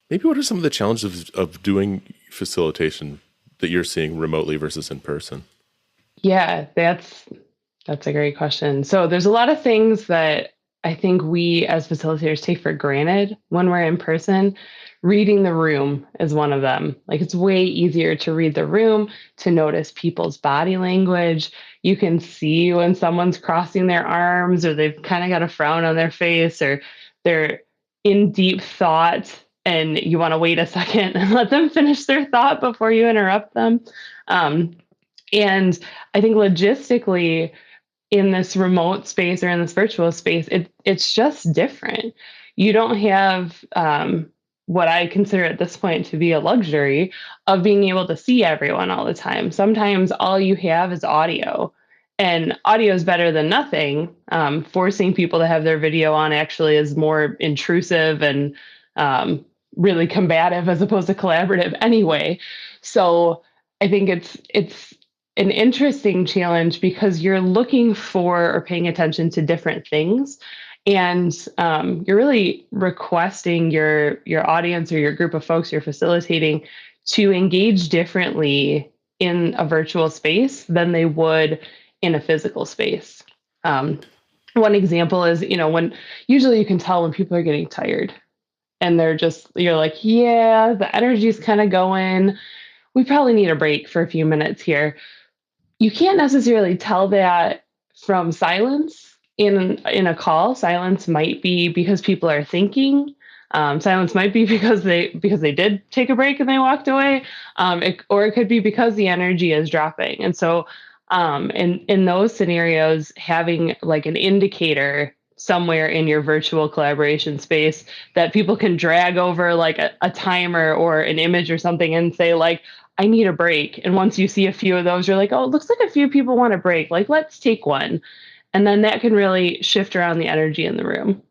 Maybe what are some of the challenges of doing facilitation that you're seeing remotely versus in person? Yeah, that's a great question. So there's a lot of things that I think we as facilitators take for granted when we're in person. Reading the room is one of them. Like it's way easier to read the room, to notice people's body language. You can see when someone's crossing their arms or they've kind of got a frown on their face or they're in deep thought and you want to wait a second and let them finish their thought before you interrupt them. Um, and I think logistically, in this remote space or in this virtual space, it's just different. You don't have what I consider at this point to be a luxury of being able to see everyone all the time. Sometimes all you have is audio, and audio is better than nothing. Forcing people to have their video on actually is more intrusive and really combative as opposed to collaborative anyway. So I think it's an interesting challenge because you're looking for or paying attention to different things, and you're really requesting your audience or your group of folks you're facilitating to engage differently in a virtual space than they would in a physical space. Um, One example is, when usually you can tell when people are getting tired and you're like, yeah, the energy's kind of going. We probably need a break for a few minutes here. You can't necessarily tell that from silence in a call. Silence might be because people are thinking. Silence might be because they did take a break and they walked away, or it could be because the energy is dropping. And so, in those scenarios, having like an indicator somewhere in your virtual collaboration space that people can drag over like a timer or an image or something and say like, I need a break. And once you see a few of those, you're like, oh, it looks like a few people want a break. Like, let's take one. And then that can really shift around the energy in the room.